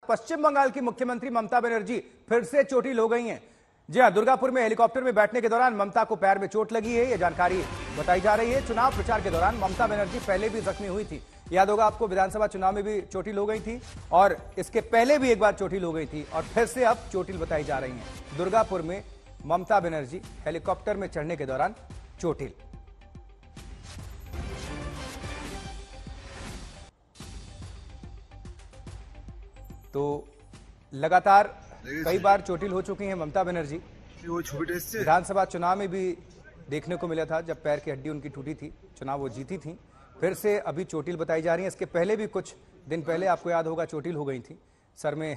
पश्चिम बंगाल की मुख्यमंत्री ममता बनर्जी फिर से चोटिल हो गई हैं। जी हां, दुर्गापुर में हेलीकॉप्टर में बैठने के दौरान ममता को पैर में चोट लगी है, यह जानकारी बताई जा रही है। चुनाव प्रचार के दौरान ममता बनर्जी पहले भी जख्मी हुई थी। याद होगा आपको, विधानसभा चुनाव में भी चोटिल हो गई थी और इसके पहले भी एक बार चोटिल हो गई थी और फिर से अब चोटिल बताई जा रही हैं। दुर्गापुर में ममता बनर्जी हेलीकॉप्टर में चढ़ने के दौरान चोटिल। तो लगातार कई बार चोटिल हो चुकी हैं ममता बनर्जी। विधानसभा चुनाव में भी देखने को मिला था जब पैर की हड्डी उनकी टूटी थी, चुनाव वो जीती थी, फिर से अभी चोटिल बताई जा रही हैं। इसके पहले भी कुछ दिन पहले आपको याद होगा चोटिल हो गई थी, सर में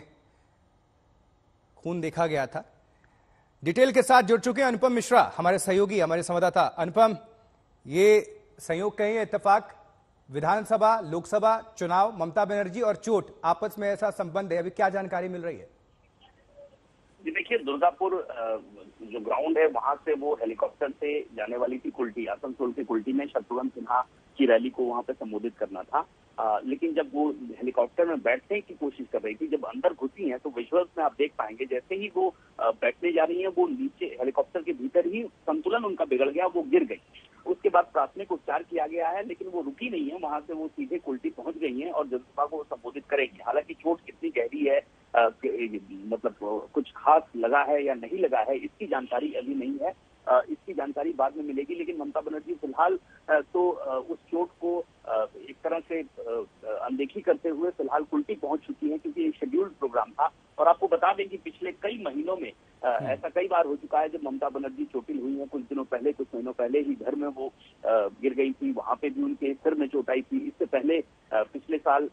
खून देखा गया था। डिटेल के साथ जुड़ चुके हैं अनुपम मिश्रा, हमारे सहयोगी, हमारे संवाददाता। अनुपम, ये संयोग कहें या इत्तेफाक, विधानसभा लोकसभा चुनाव, ममता बनर्जी और चोट, आपस में ऐसा संबंध है, अभी क्या जानकारी मिल रही है? जी देखिए, दुर्गापुर जो ग्राउंड है वहां से वो हेलीकॉप्टर से जाने वाली थी कुल्टी, आसनसोल की कुल्टी में शत्रुघ्न सिन्हा की रैली को वहां पे संबोधित करना था। लेकिन जब वो हेलीकॉप्टर में बैठने की कोशिश कर रही थी, जब अंदर घुसी हैं तो विजुअल्स में आप देख पाएंगे जैसे ही वो बैठने जा रही है वो नीचे हेलीकॉप्टर के भीतर ही संतुलन उनका बिगड़ गया, वो गिर गई। उसके बाद प्राथमिक उपचार किया गया है, लेकिन वो रुकी नहीं है, वहां से वो सीधे कुल्टी पहुंच गई हैं और जनसभा को संबोधित करेंगी। हालांकि चोट कितनी गहरी है, मतलब कुछ खास लगा है या नहीं लगा है, इसकी जानकारी अभी नहीं है, इसकी जानकारी बाद में मिलेगी। लेकिन ममता बनर्जी फिलहाल तो उस चोट को एक तरह से अनदेखी करते हुए फिलहाल कुल्टी पहुंच चुकी है, क्योंकि एक शेड्यूल्ड प्रोग्राम था। और आपको बता दें कि पिछले कई महीनों में ऐसा कई बार हो चुका है जब ममता बनर्जी चोटिल हुई है। कुछ दिनों पहले, कुछ महीनों पहले ही घर में वो गिर गई थी, वहां पे भी उनके सिर में चोट आई थी। इससे पहले पिछले साल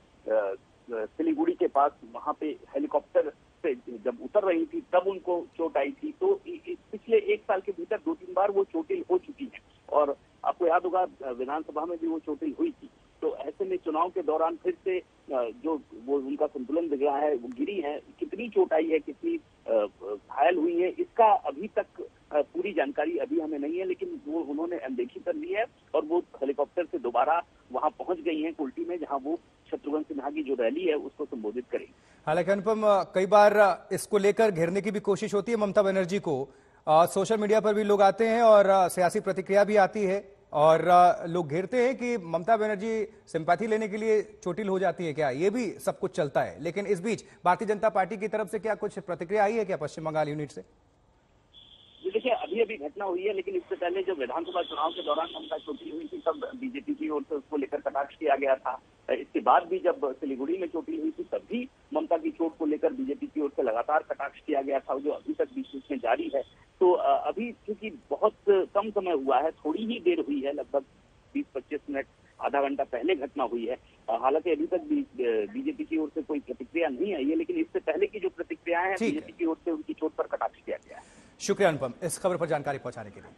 सिलीगुड़ी के पास वहां पे हेलीकॉप्टर से जब उतर रही थी तब उनको चोट आई थी। तो पिछले एक साल के भीतर 2-3 बार वो चोटिल हो चुकी है और आपको याद होगा विधानसभा में भी वो चोटिल हुई थी। तो ऐसे में चुनाव के दौरान फिर से जो वो उनका संतुलन बिगड़ा है, वो गिरी है, कितनी चोट आई है, कितनी घायल हुई है, इसका अभी तक पूरी जानकारी अभी हमें नहीं है। लेकिन वो उन्होंने अनदेखी कर ली है और वो हेलीकॉप्टर से दोबारा वहां पहुंच गई हैं कुल्टी में, जहां वो शत्रुघ्न सिन्हा की जो रैली है उसको संबोधित करेंगी। हालांकि अनुपम, कई बार इसको लेकर घेरने की भी कोशिश होती है ममता बनर्जी को। सोशल मीडिया पर भी लोग आते हैं और सियासी प्रतिक्रिया भी आती है और लोग घेरते हैं कि ममता बनर्जी सिंपैथी लेने के लिए चोटिल हो जाती है क्या, ये भी सब कुछ चलता है। लेकिन इस बीच भारतीय जनता पार्टी की तरफ से क्या कुछ प्रतिक्रिया आई है क्या पश्चिम बंगाल यूनिट से? देखिए, अभी घटना हुई है, लेकिन इससे पहले जब विधानसभा चुनाव के दौरान ममता चोटिल हुई थी तब बीजेपी की ओर से उसको लेकर कटाक्ष किया गया था। इसके बाद भी जब सिलीगुड़ी में चोटिल हुई थी तब भी ममता की चोट को लेकर बीजेपी की ओर से लगातार कटाक्ष किया गया था, जो अभी तक बीच में जारी है। तो अभी क्योंकि बहुत कम समय हुआ है, थोड़ी ही देर हुई है, लगभग 20-25 मिनट, आधा घंटा पहले घटना हुई है। हालांकि अभी तक बीजेपी की ओर से कोई प्रतिक्रिया नहीं आई है, लेकिन इससे पहले की जो प्रतिक्रियाएं हैं बीजेपी की ओर से उनकी चोट पर कटाक्ष किया गया है। शुक्रिया अनुपम, इस खबर पर जानकारी पहुंचाने के लिए।